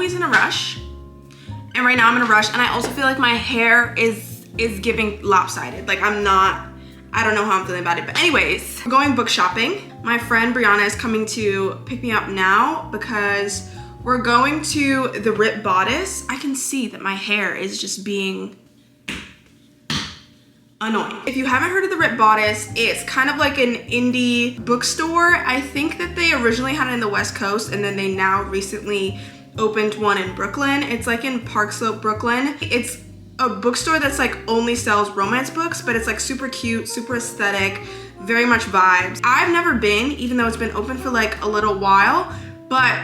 always in a rush. And right now I'm in a rush, and I also feel like my hair is giving lopsided. Like I don't know how I'm feeling about it. But anyways, we're going book shopping. My friend Brianna is coming to pick me up now because we're going to the Ripped Bodice. I can see that my hair is just being annoying. If you haven't heard of the Ripped Bodice, it's kind of like an indie bookstore. I think that they originally had it in the West Coast, and then they now recently opened one in Brooklyn. It's like in Park Slope, Brooklyn. It's a bookstore that's like only sells romance books, but it's like super cute, super aesthetic, very much vibes. I've never been, even though it's been open for like a little while, but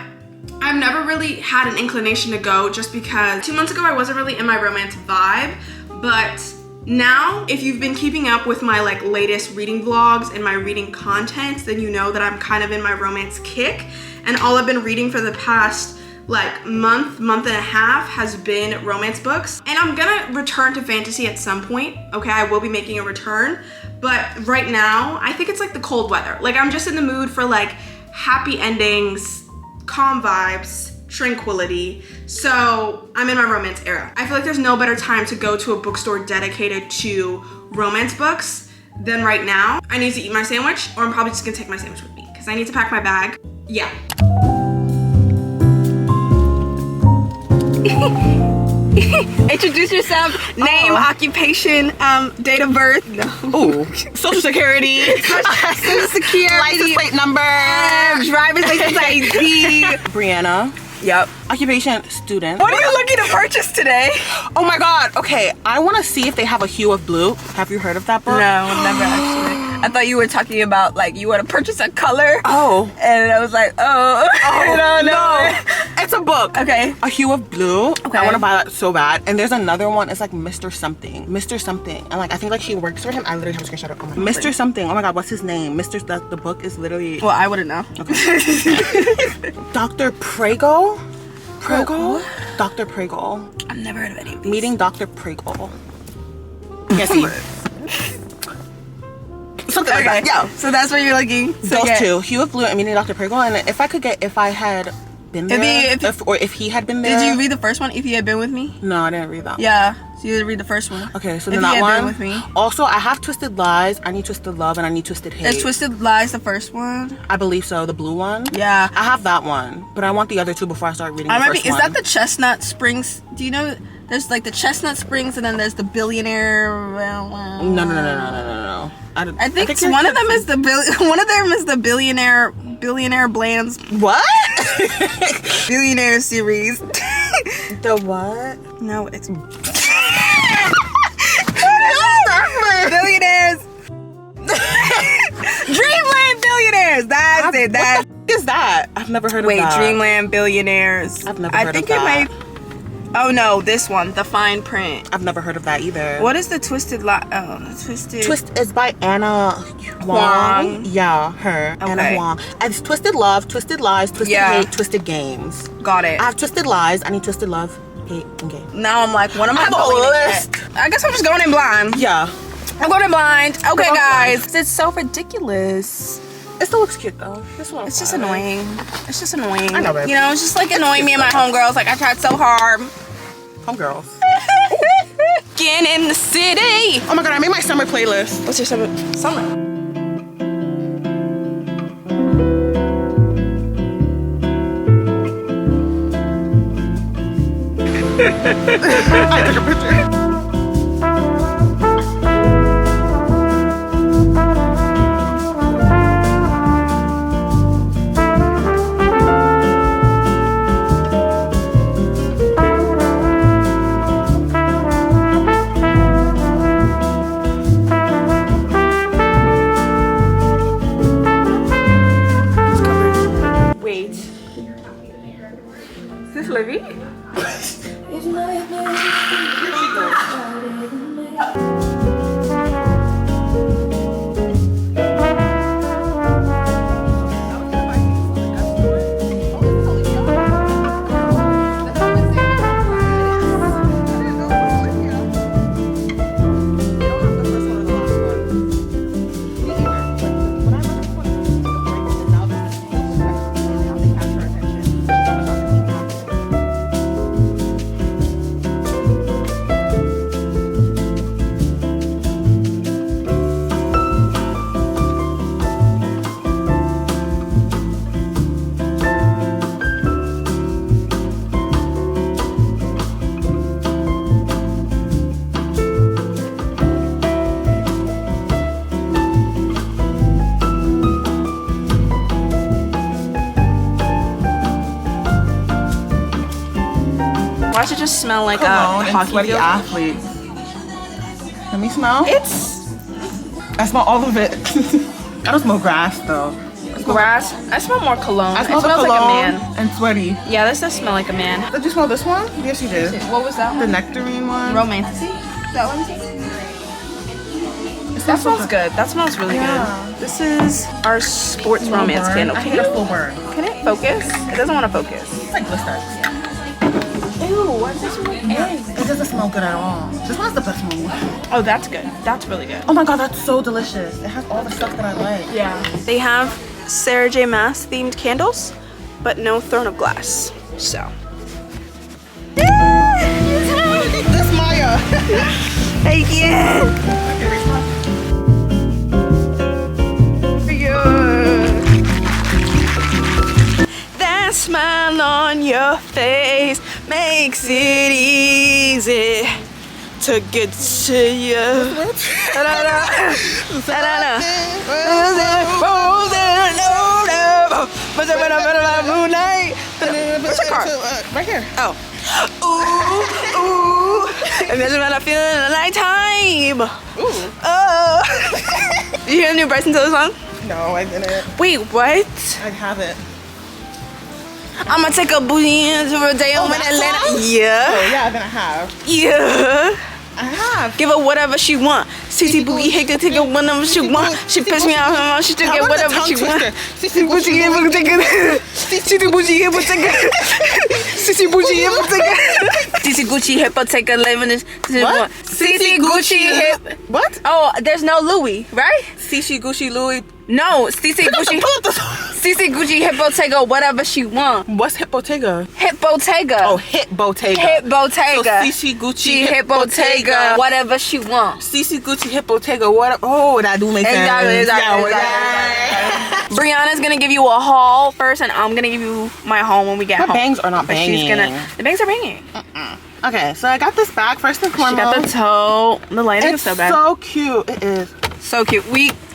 I've never really had an inclination to go just because 2 months ago I wasn't really in my romance vibe. But now, if you've been keeping up with my like latest reading vlogs and my reading content, then you know that I'm kind of in my romance kick, and all I've been reading for the past like month and a half has been romance books. And I'm gonna return to fantasy at some point, okay? I will be making a return, but right now I think it's like the cold weather. Like I'm just in the mood for like happy endings, calm vibes, tranquility. So I'm in my romance era. I feel like there's no better time to go to a bookstore dedicated to romance books than right now. I need to eat my sandwich, or I'm probably just gonna take my sandwich with me because I need to pack my bag. Yeah. Introduce yourself. Name, occupation, date of birth. No. Ooh, social security. Social security. License plate number. Driver's license ID. Brianna. Yep. Occupation, student. What are you looking to purchase today? Oh my god, okay. I want to see if they have a Hue of Blue. Have you heard of that book? No, never actually. I thought you were talking about like you want to purchase a color. Oh. And I was like, oh. No. It's a book. Okay. A Hue of Blue. Okay. I want to buy that so bad. And there's another one. It's like Mr. Something. Mr. Something. And like I think like she works for him. I literally have a screenshot of it. Mr. Something. Oh my god, what's his name? The book is literally. Well, I wouldn't know. Okay. Dr. Prego. What? Dr. Prego. I've never heard of any of these. Meeting Dr. Prego. Yes, he. Something like that. Yeah. So that's what you're looking. So Those two, Hue of Blue and Meeting Dr. Prego. And if I had been there, if he had been there. Did you read the first one? If you had been with me? No, I didn't read that. Yeah. So you did read the first one. Okay, so If then you that had been one. with me. Also, I have Twisted Lies. I need Twisted Love, and I need Twisted Hate. Is Twisted Lies the first one? I believe so. The blue one. Yeah. I have that one, but I want the other two before I start reading the first one. Is that the Chestnut Springs? Do you know? There's like the Chestnut Springs, and then there's the Billionaire. No. I think one of them is the Billionaire Bland's What? Billionaire series. The what? No, it's Billionaires. Dreamland Billionaires. That's it. That is that? I've never heard of that. Wait, Dreamland Billionaires. I've never heard of that. I think it might. Oh no, this one, the fine print. I've never heard of that either. What is the Twisted Twisted? Twist is by Anna Huang. Yeah, her. Okay. Anna Huang. And it's Twisted Love, Twisted Lies, Twisted Hate, Twisted Games. Got it. I have Twisted Lies. I need Twisted Love, Hate, and Game. Now I'm like, what am I have a going list. to get? I guess I'm just going in blind. Yeah. I'm going in blind. Okay, Going guys. blind. It's so ridiculous. It still looks cute though. It's just annoying. It's just annoying. I know, babe. You know, it's just like annoying me and my homegirls. Like I tried so hard. Homegirls. Again in the city. Oh my god, I made my summer playlist. What's your summer? I took a picture. Why does it just smell like Cologne a and hockey sweaty field? athletes. Let me smell. I smell all of it. I don't smell grass though. Grass. I smell more cologne. I smell it smells the like a cologne man. and sweaty. Yeah, this does smell like a man. Did you smell this one? Yes, you did. What was that The one? nectarine one. Romantasy? That one? That smells good. That smells really good. This is our sports romance candle. I hate a full burn. Can it focus? It doesn't want to focus. It's like blister. Ew, why does this smell like eggs? It doesn't smell good at all. This one's the best one. Oh, that's good. That's really good. Oh my god, that's so delicious. It has all the stuff that I like. Yeah. They have Sarah J. Maas themed candles, but no throne of glass. So. This Maya. Hey, yeah. That smile on your face makes it easy to get to you. Where's your car? Right here. Oh. Ooh, ooh. Imagine what I feel in the nighttime. Ooh. Oh. You hear the new Bryson Tiller song? No, I didn't. Wait, what? I haven't. I'ma take a booty into a day Oh, in that Atlanta. song? Yeah. Oh yeah, then I have. Yeah. I have. Give her whatever she want. CC Boogie hit to take her whenever she want. She pissed me off, she took That it was a whatever tongue she want. twister. CC Boogie hit for take it. CC Boogie hit for take it. CC Boogie hit for take it. CC Gucci hip for take a living this. What? CC Gucci hip. What? Oh, there's no Louis, right? CC Gucci Louis. No, CC Gucci. CC Gucci hip Bottega, whatever she want. What's Hip Bottega? Hip Bottega. Oh, Hip Bottega. Hip Bottega. So CC Gucci She hip Bottega, whatever she want. CC Gucci Hip Bottega. What? Oh, that do make sense. Exactly. Brianna's gonna give you a haul first, and I'm gonna give you my haul when we get Her home. bangs are not But banging. the bangs are banging. Okay, so I got this bag first and She foremost. got the toe. The lighting It's is so bad. so cute. It is. So cute.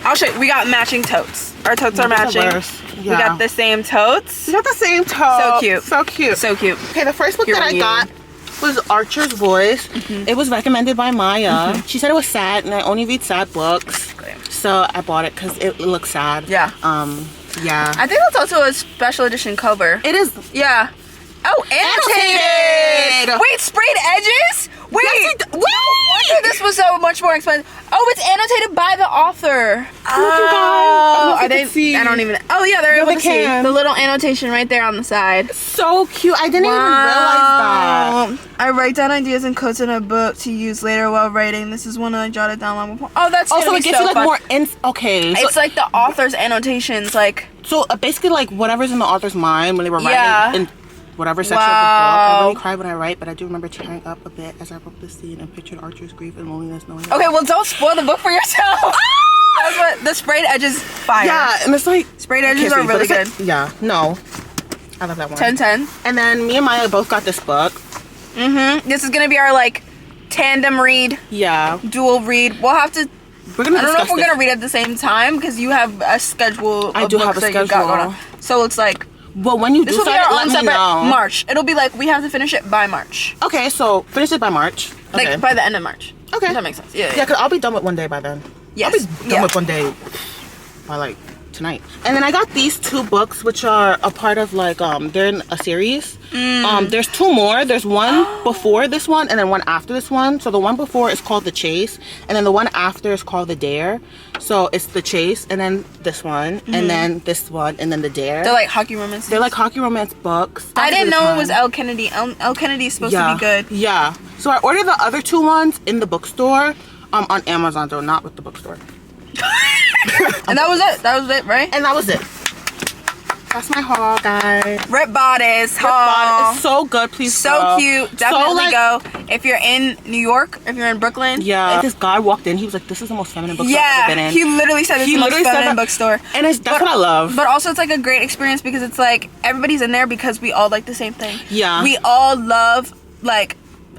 I'll show you. We got matching totes. Our totes are Those are matching. worse. We Yeah. got the same totes. We got the same toe. So cute. So cute. So cute. Okay, the first book Here that I we got was Archer's Voice. It was recommended by Maya. She said it was sad, and I only read sad books, so I bought it because it looks sad. Yeah. Yeah. I think that's also a special edition cover. It is. Yeah. Oh, annotated. Annotated. Wait, sprayed edges? Wait. Yes, it- No wonder this was so much more expensive. Oh, it's annotated by the author. Look, you guys. I don't know if Are you they? can see. I don't even. Oh yeah, they're Yeah, able they to see can. the little annotation right there on the side. So cute. I didn't even realize that. I write down ideas and quotes in a book to use later while writing. This is one I jotted down long before. Oh, that's Also, gonna it be gives so you like fun. more. Okay. So, It's like the author's annotations, like. so basically, like whatever's in the author's mind when they were Yeah. writing in whatever section of the book. I really cried when I write, but I do remember tearing up a bit as I wrote this scene and pictured Archer's grief and loneliness, knowing. Okay, well, don't spoil the book for yourself. That's what the sprayed edges fire. Yeah, and it's like Sprayed I edges can't are see, but really it's good. like- yeah, no, I love that one. 10-10. And then me and Maya both got this book. This is gonna be our like tandem read, Yeah, dual read. We'll have to. we're gonna. I don't know if discuss we're this. gonna read at the same time because you have a schedule. I of do books have a that you got schedule. going on. So it's like Well, when you this do will be start, our let own me separate know. March. It'll be like we have to finish it by March, Okay, so finish it by March. Okay. like by the end of March. Okay. Does that make sense? Yeah. Yeah, because I'll be done with one day by then. Yes. I'll be done Yeah. with one day by like tonight. And then I got these two books, which are a part of like they're in a series. There's two more. There's one before this one and then one after this one. So the one before is called The Chase, and then the one after is called The Dare. So it's The Chase, and then this one, and then this one, and then The Dare. They're like hockey romance. They're like hockey romance books. I didn't know it was L. L. Kennedy. L. Kennedy is supposed to be good. Yeah. So I ordered the other two ones in the bookstore on Amazon, though, not with the bookstore. And that was it. That was it, right? And that was it. That's my haul, guys. Ripped Bodice. Ripped Bodice. It's so good. Please So go. cute. Definitely So, like, go. If you're in New York, if you're in Brooklyn. Yeah. Like, this guy walked in. He was like, "This is the most feminine bookstore I've Yeah. ever been in." He literally said it's He the most literally said feminine that. bookstore. And that's what I love. But also it's like a great experience because it's like everybody's in there because we all like the same thing. Yeah. We all love like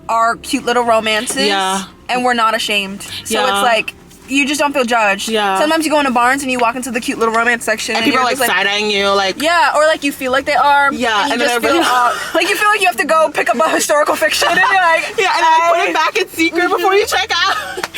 our cute little romances. Yeah. And we're not ashamed. So Yeah. it's like you just don't feel judged. Yeah. Sometimes you go into Barnes and you walk into the cute little romance section And people are like just, side-eyeing you, like. Yeah, or like you feel like they are. Yeah, and and you then just feel like you feel like you have to go pick up a historical fiction and you're like, yeah, and then put it back in secret before you check out.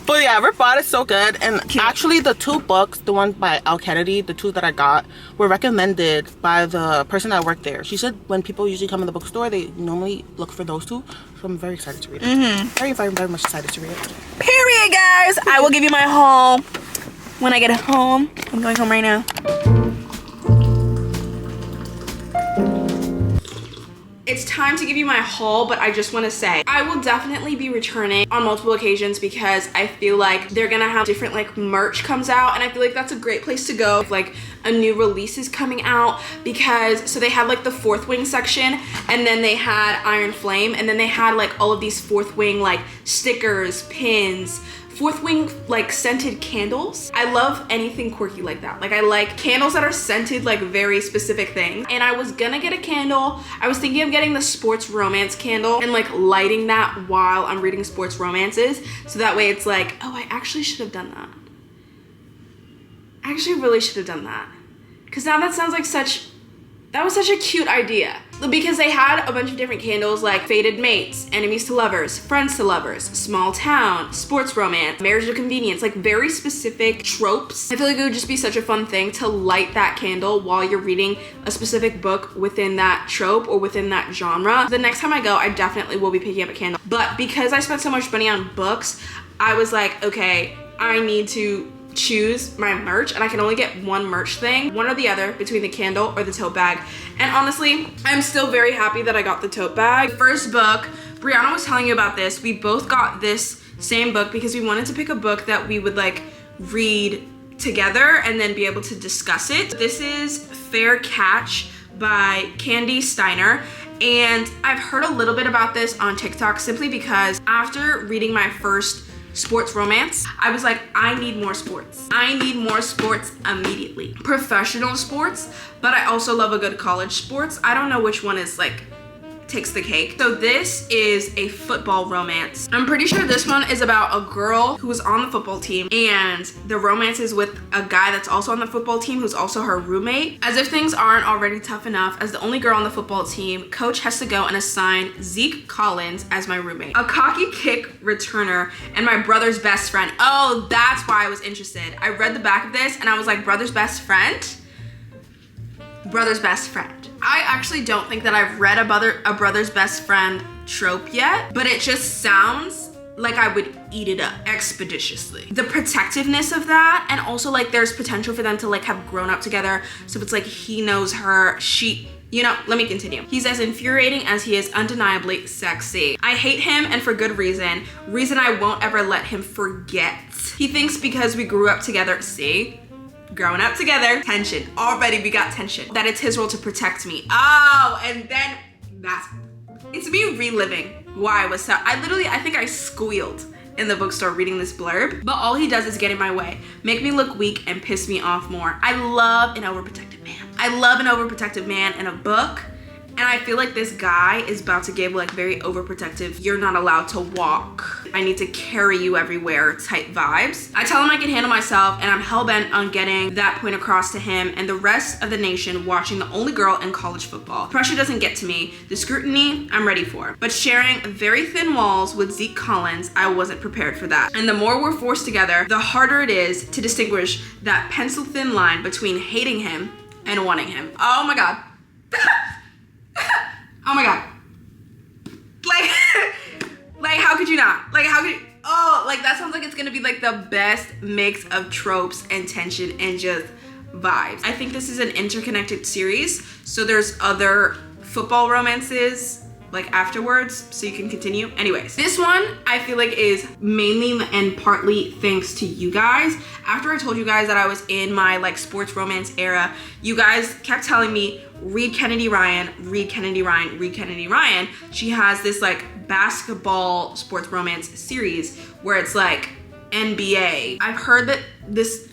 But yeah, Ripped Bodice is so good. And actually the 2 books, the one by 𝐿_Kennedy, the 2 that I got, were recommended by the person that worked there. She said when people usually come in the bookstore, they normally look for those 2. So I'm very excited to read it. Very, very, very much excited to read it. Period, guys. I will give you my haul when I get home. I'm going home right now. It's time to give you my haul, but I just want to say I will definitely be returning on multiple occasions because I feel like they're gonna have different like merch comes out, and I feel like that's a great place to go if like a new release is coming out, because so they had like the 4th Wing section, and then they had Iron Flame, and then they had like all of these 4th Wing like stickers, pins, 4th Wing like scented candles. I love anything quirky like that. Like I like candles that are scented like very specific things. And I was gonna get a candle. I was thinking of getting the sports romance candle and like lighting that while I'm reading sports romances. So that way it's like, oh, I actually should have done that. I actually really should have done that. Cause now that sounds like that was such a cute idea. Because they had a bunch of different candles like fated mates, enemies to lovers, friends to lovers, small town, sports romance, marriage to convenience, like very specific tropes. I feel like it would just be such a fun thing to light that candle while you're reading a specific book within that trope or within that genre. The next time I go, I definitely will be picking up a candle. But because I spent so much money on books, I was like, okay, I need to choose my merch, and I can only get one merch thing, one or the other, between the candle or the tote bag. And honestly, I'm still very happy that I got the tote bag. First book, Brianna was telling you about this. We both got this same book because we wanted to pick a book that we would like read together and then be able to discuss it. This is Fair Catch by Candy Steiner. And I've heard a little bit about this on TikTok simply because after reading my first sports romance, I was like, I need more sports. I need more sports immediately. Professional sports, but I also love a good college sports. I don't know which one is like takes the cake. So this is a football romance. I'm pretty sure this one is about a girl who was on the football team, and the romance is with a guy that's also on the football team who's also her roommate. As if things aren't already tough enough, as the only girl on the football team, coach has to go and assign 𝐿𝐿𝐲𝐿 as my roommate, a cocky kick returner and my brother's best friend. Oh, that's why I was interested. I read the back of this and I was like, brother's best friend? Brother's best friend. I actually don't think that I've read a brother's best friend trope yet, but it just sounds like I would eat it up expeditiously. The protectiveness of that, and also like there's potential for them to like have grown up together. So it's like he knows her, you know, let me continue. He's as infuriating as he is undeniably sexy. I hate him, and for good reason. Reason I won't ever let him forget. He thinks because we grew up together, see? Growing up together, tension. Already we got tension. That it's his role to protect me. Oh, and then it's me reliving why I was so, I think I squealed in the bookstore reading this blurb, but all he does is get in my way, make me look weak and piss me off more. I love an overprotective man. I love an overprotective man in a book. And I feel like this guy is about to give like very overprotective, you're not allowed to walk, I need to carry you everywhere type vibes. I tell him I can handle myself, and I'm hell-bent on getting that point across to him and the rest of the nation watching the only girl in college football. Pressure doesn't get to me. The scrutiny, I'm ready for. But sharing very thin walls with 𝐿𝐿𝐲𝐿, I wasn't prepared for that. And the more we're forced together, the harder it is to distinguish that pencil-thin line between hating him and wanting him. Oh my God. Oh my God. Like how could you not? Like how could you, oh, like that sounds like it's gonna be like the best mix of tropes and tension and just vibes. I think this is an interconnected series, so there's other football romances like afterwards, so you can continue. Anyways, this one I feel like is mainly and partly thanks to you guys. After I told you guys that I was in my like sports romance era, you guys kept telling me, read Kennedy Ryan, read Kennedy Ryan, read Kennedy Ryan. She has this like basketball sports romance series where it's like NBA. I've heard that this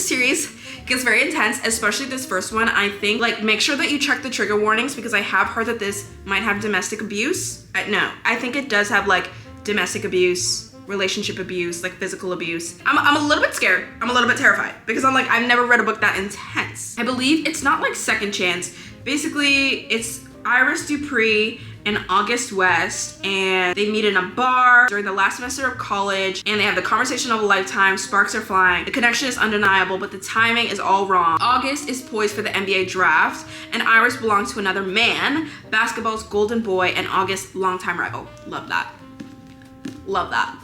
series gets very intense, especially this first one. I think like make sure that you check the trigger warnings, because I have heard that this might have domestic abuse. No, I think it does have like domestic abuse relationship abuse, like physical abuse. I'm a little bit scared. I'm a little bit terrified because I'm like, I've never read a book that intense. I believe it's not like Second Chance. Basically, it's Iris Dupree and August West, and they meet in a bar during the last semester of college, and they have the conversation of a lifetime. Sparks are flying. The connection is undeniable, but the timing is all wrong. August is poised for the NBA draft, and Iris belongs to another man, basketball's golden boy, and August's longtime rival. Love that. Love that.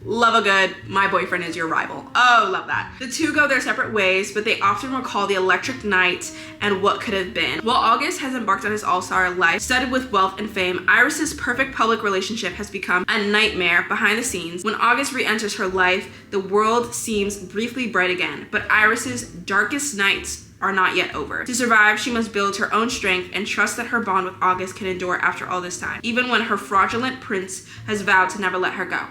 Love a good, my boyfriend is your rival. Oh, love that. The two go their separate ways, but they often recall the electric night and what could have been. While August has embarked on his all-star life, studded with wealth and fame, Iris's perfect public relationship has become a nightmare behind the scenes. When August re-enters her life, the world seems briefly bright again, but Iris's darkest nights are not yet over. To survive, she must build her own strength and trust that her bond with August can endure after all this time, even when her fraudulent prince has vowed to never let her go.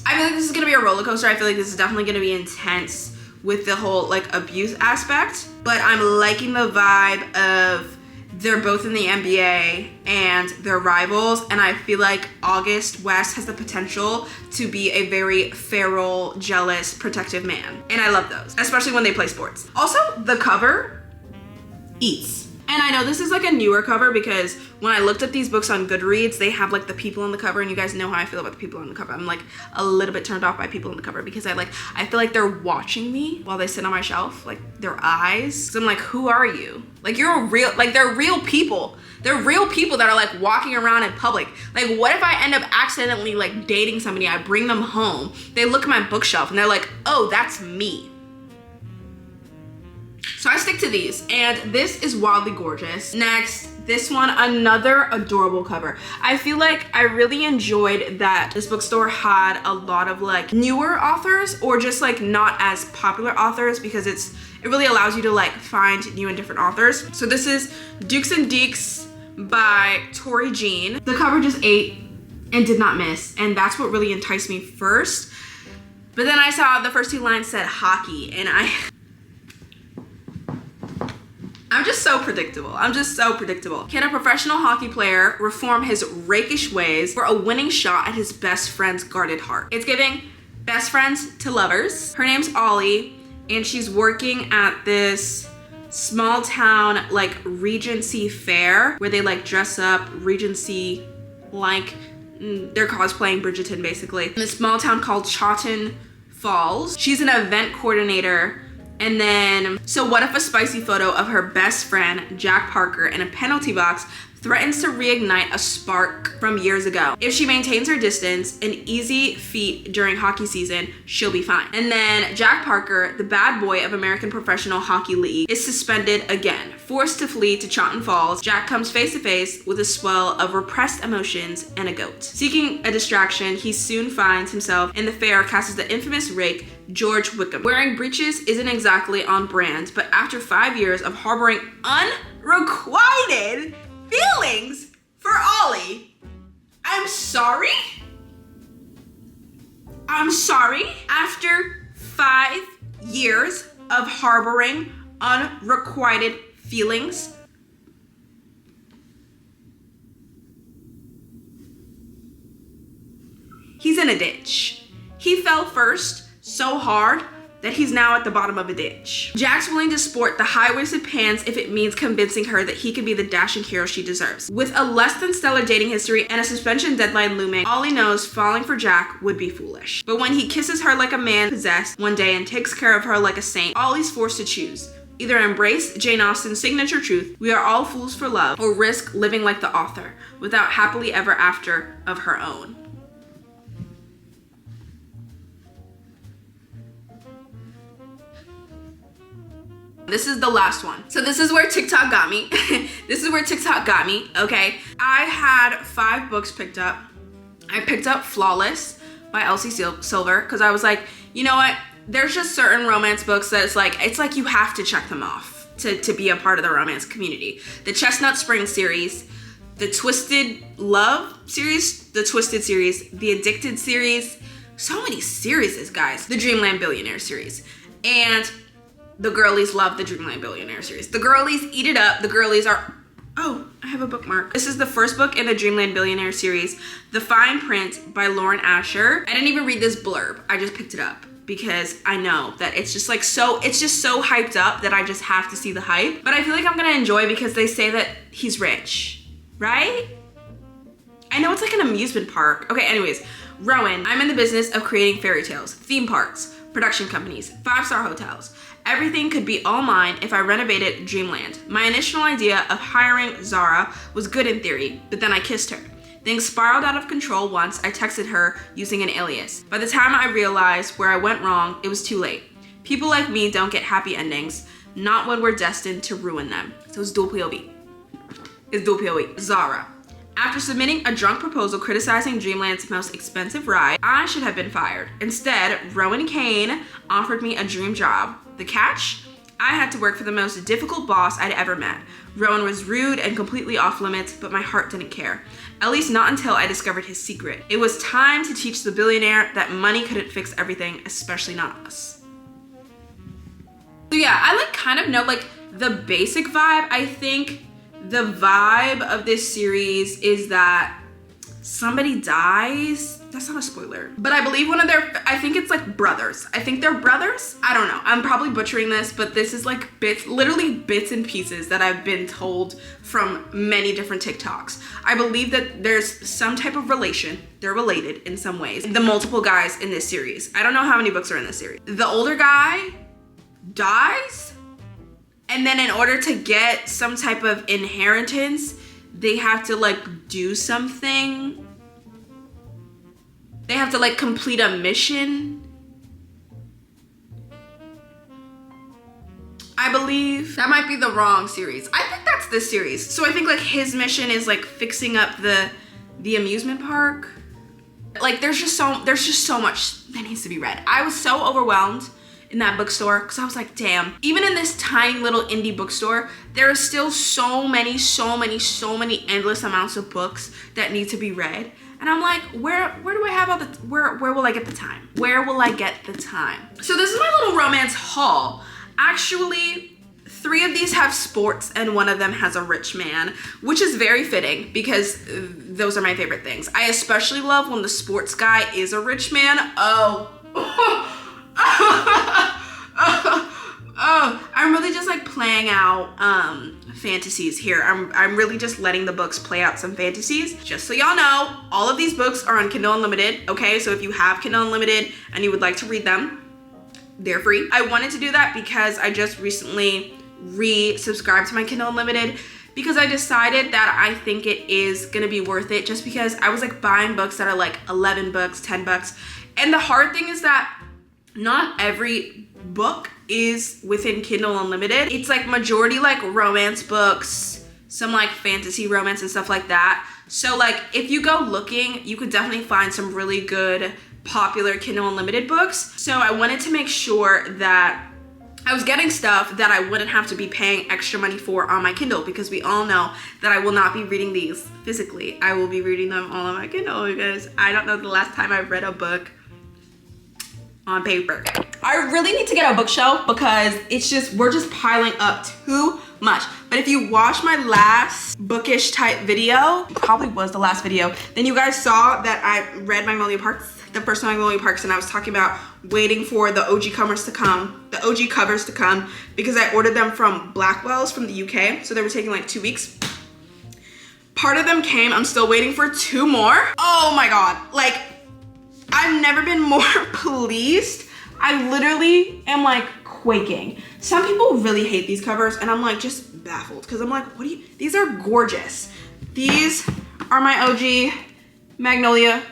I feel like this is gonna be a roller coaster. I feel like this is definitely gonna be intense with the whole like abuse aspect, but I'm liking the vibe of they're both in the NBA and they're rivals, and I feel like August West has the potential to be a very feral, jealous, protective man. And I love those, especially when they play sports. Also, the cover eats. And I know this is like a newer cover because when I looked at these books on Goodreads, they have like the people on the cover, and you guys know how I feel about the people on the cover. I'm like a little bit turned off by people on the cover because I feel like they're watching me while they sit on my shelf, like their eyes. So I'm like, who are you? Like they're real people. They're real people that are like walking around in public. Like what if I end up accidentally like dating somebody, I bring them home, they look at my bookshelf and they're like, oh, that's me. So I stick to these, and this is wildly gorgeous. Next, this one, another adorable cover. I feel like I really enjoyed that this bookstore had a lot of like newer authors or just like not as popular authors, because it really allows you to like find new and different authors. So this is Dukes and Deeks by Tori Jean. The cover just ate and did not miss, and that's what really enticed me first. But then I saw the first two lines said hockey, and I'm just so predictable. I'm just so predictable. Can a professional hockey player reform his rakish ways for a winning shot at his best friend's guarded heart? It's giving best friends to lovers. Her name's Ollie, and she's working at this small town like Regency fair where they like dress up Regency like they're cosplaying Bridgerton basically. In this small town called Chawton Falls. She's an event coordinator. And then, so what if a spicy photo of her best friend, Jack Parker, in a penalty box threatens to reignite a spark from years ago? If she maintains her distance, an easy feat during hockey season, she'll be fine. And then Jack Parker, the bad boy of American Professional Hockey League, is suspended again. Forced to flee to Chawton Falls, Jack comes face to face with a swell of repressed emotions and a goat. Seeking a distraction, he soon finds himself in the fair cast as the infamous rake, George Wickham. Wearing breeches isn't exactly on brand, but after 5 years of harboring unrequited feelings for Ollie, I'm sorry? After 5 years of harboring unrequited feelings, he's in a ditch. He fell first so hard that he's now at the bottom of a ditch. Jack's willing to sport the high-waisted pants if it means convincing her that he can be the dashing hero she deserves. With a less than stellar dating history and a suspension deadline looming, Ollie knows falling for Jack would be foolish. But when he kisses her like a man possessed one day and takes care of her like a saint, Ollie's forced to choose. Either embrace Jane Austen's signature truth, we are all fools for love, or risk living like the author, without happily ever after of her own. This is the last one. So this is where TikTok got me. Okay? I had 5 books picked up. I picked up Flawless by Elsie Silver because I was like, you know what? There's just certain romance books that it's like you have to check them off to be a part of the romance community. The Chestnut Spring series, the Twisted Love series, the Twisted series, the Addicted series, so many series, guys. The Dreamland Billionaire series. And the girlies love the Dreamland Billionaire series. The girlies eat it up. The girlies are Oh, I have a bookmark. This is the first book in the Dreamland Billionaire series, The Fine Print by Lauren Asher. I didn't even read this blurb. I just picked it up because I know that it's just like it's just so hyped up that I just have to see the hype. But I feel like I'm gonna enjoy because they say that he's rich, right? I know it's like an amusement park. Okay, anyways, Rowan, I'm in the business of creating fairy tales, theme parks, production companies, 5-star hotels. Everything could be all mine if I renovated Dreamland. My initial idea of hiring Zara was good in theory, but then I kissed her. Things spiraled out of control once I texted her using an alias. By the time I realized where I went wrong, it was too late. People like me don't get happy endings, not when we're destined to ruin them. So it's dual POV. It's dual POV. Zara. After submitting a drunk proposal criticizing Dreamland's most expensive ride, I should have been fired. Instead, Rowan Kane offered me a dream job. The catch? I had to work for the most difficult boss I'd ever met. Rowan was rude and completely off limits, but my heart didn't care. At least not until I discovered his secret. It was time to teach the billionaire that money couldn't fix everything, especially not us. So yeah, I like kind of know like the basic vibe. I think the vibe of this series is that somebody dies. That's not a spoiler. But I believe I think it's like brothers. I think they're brothers. I don't know. I'm probably butchering this, but this is like literally bits and pieces that I've been told from many different TikToks. I believe that there's some type of relation. They're related in some ways. The multiple guys in this series. I don't know how many books are in this series. The older guy dies, and then in order to get some type of inheritance, they have to like do something. They have to like complete a mission. I believe that might be the wrong series. I think that's this series. So I think like his mission is like fixing up the amusement park. Like there's just so much that needs to be read. I was so overwhelmed in that bookstore because I was like, damn, even in this tiny little indie bookstore, there are still so many endless amounts of books that need to be read. And I'm like, where do I have all the, where will I get the time? Where will I get the time? So this is my little romance haul. Actually, 3 of these have sports and 1 of them has a rich man, which is very fitting because those are my favorite things. I especially love when the sports guy is a rich man. I'm really just like playing out fantasies here. I'm really just letting the books play out some fantasies. Just so y'all know, all of these books are on Kindle Unlimited, okay? So if you have Kindle Unlimited and you would like to read them, they're free. I wanted to do that because I just recently re-subscribed to my Kindle Unlimited because I decided that I think it is gonna be worth it just because I was like buying books that are like 11 bucks, 10 bucks. And the hard thing is that not every book is within Kindle Unlimited. It's like majority like romance books, some like fantasy romance and stuff like that. So like if you go looking, you could definitely find some really good popular Kindle Unlimited books. So I wanted to make sure that I was getting stuff that I wouldn't have to be paying extra money for on my Kindle because we all know that I will not be reading these physically. I will be reading them all on my Kindle because I don't know the last time I've read a book on paper. I really need to get a bookshelf because we're just piling up too much. But if you watch my last bookish type video, it probably was the last video, then you guys saw that I read Magnolia Parks, the first Magnolia Parks, and I was talking about waiting for the OG covers to come, because I ordered them from Blackwell's from the UK, so they were taking like 2 weeks. Part of them came, I'm still waiting for 2 more. Oh my God, like, I've never been more pleased. I literally am like quaking. Some people really hate these covers and I'm like just baffled because I'm like, these are gorgeous. These are my OG Magnolia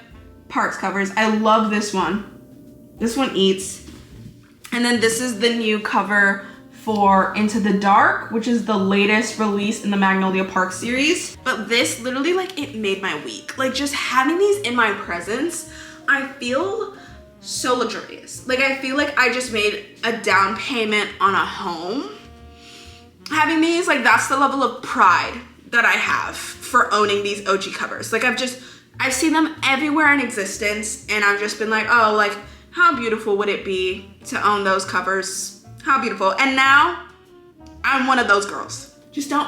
Parks covers. I love this one. This one eats. And then this is the new cover for Into the Dark, which is the latest release in the Magnolia Park series. But this literally like it made my week. Like just having these in my presence, I feel so luxurious. Like I feel like I just made a down payment on a home. Having these, like that's the level of pride that I have for owning these OG covers. Like I've seen them everywhere in existence and I've just been like, oh, like how beautiful would it be to own those covers? How beautiful. And now I'm one of those girls. Just don't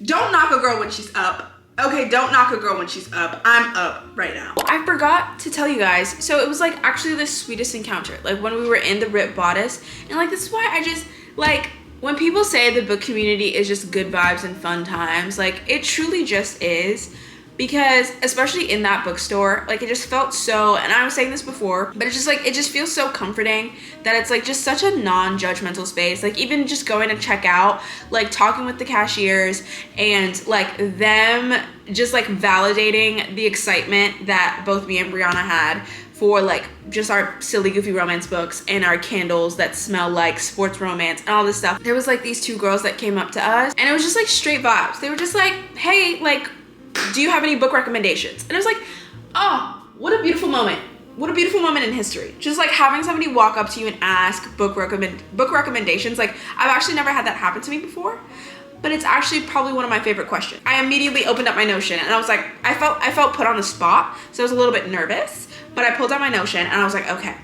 Don't knock a girl when she's up. Okay, don't knock a girl when she's up. I'm up right now. I forgot to tell you guys, so it was like actually the sweetest encounter, like when we were in the Ripped Bodice, and like this is why I just like when people say the book community is just good vibes and fun times, like it truly just is. Because especially in that bookstore, like it just felt so, and I was saying this before, but it's just like, it just feels so comforting that it's like just such a non-judgmental space. Like even just going to check out, like talking with the cashiers and like them just like validating the excitement that both me and Brianna had for like just our silly goofy romance books and our candles that smell like sports romance and all this stuff. There was like these two girls that came up to us and it was just like straight vibes. They were just like, hey, like, do you have any book recommendations? And it was like, oh, what a beautiful moment. What a beautiful moment in history. Just like having somebody walk up to you and ask book recommendations. Like I've actually never had that happen to me before, but it's actually probably one of my favorite questions. I immediately opened up my Notion and I was like, I felt put on the spot. So I was a little bit nervous, but I pulled out my Notion and I was like, okay.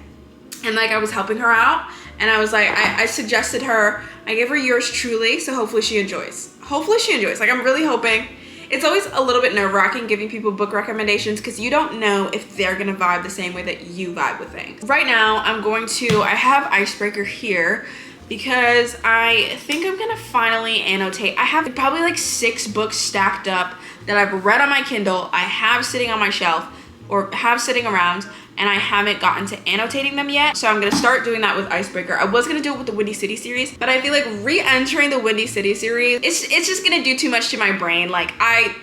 And like I was helping her out and I was like, I suggested her, I gave her yours truly. So hopefully she enjoys. Hopefully she enjoys. Like I'm really hoping. It's always a little bit nerve-wracking giving people book recommendations because you don't know if they're gonna vibe the same way that you vibe with things. Right now, I have Icebreaker here because I think I'm gonna finally annotate. I have probably like 6 books stacked up that I've read on my Kindle, I have sitting on my shelf or have sitting around, and I haven't gotten to annotating them yet. So I'm gonna start doing that with Icebreaker. I was gonna do it with the Windy City series, but I feel like re-entering the Windy City series, it's just gonna do too much to my brain. Like I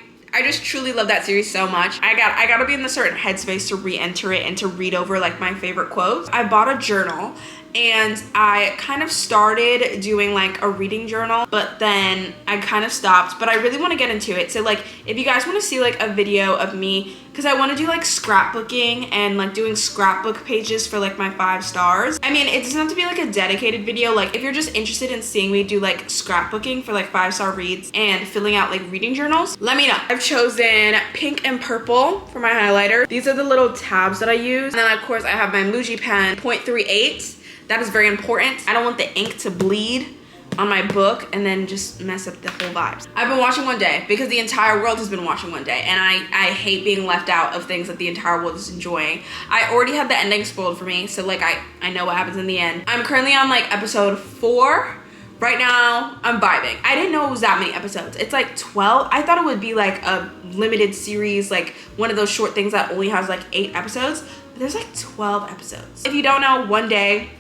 just truly love that series so much. I gotta be in the certain headspace to re-enter it and to read over like my favorite quotes. I bought a journal and I kind of started doing like a reading journal, but then I kind of stopped, but I really want to get into it. So like if you guys want to see like a video of me, because I want to do like scrapbooking and like doing scrapbook pages for like my 5 stars. I mean, it doesn't have to be like a dedicated video. Like if you're just interested in seeing me do like scrapbooking for like 5-star reads and filling out like reading journals, let me know. I've chosen pink and purple for my highlighter. These are the little tabs that I use. And then of course I have my Muji pen 0.38. That is very important. I don't want the ink to bleed on my book and then just mess up the whole vibes. I've been watching One Day because the entire world has been watching One Day, and I hate being left out of things that the entire world is enjoying. I already had the ending spoiled for me, so like I know what happens in the end. I'm currently on like episode 4. Right now, I'm vibing. I didn't know it was that many episodes. It's like 12. I thought it would be like a limited series, like one of those short things that only has like 8 episodes, but there's like 12 episodes. If you don't know, One Day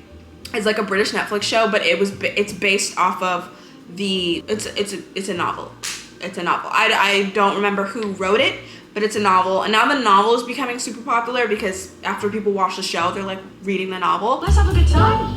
is like a British Netflix show, but it's based off of it's a novel. It's a novel. I don't remember who wrote it, but it's a novel. And now the novel is becoming super popular because after people watch the show, they're like reading the novel. Let's have a good time.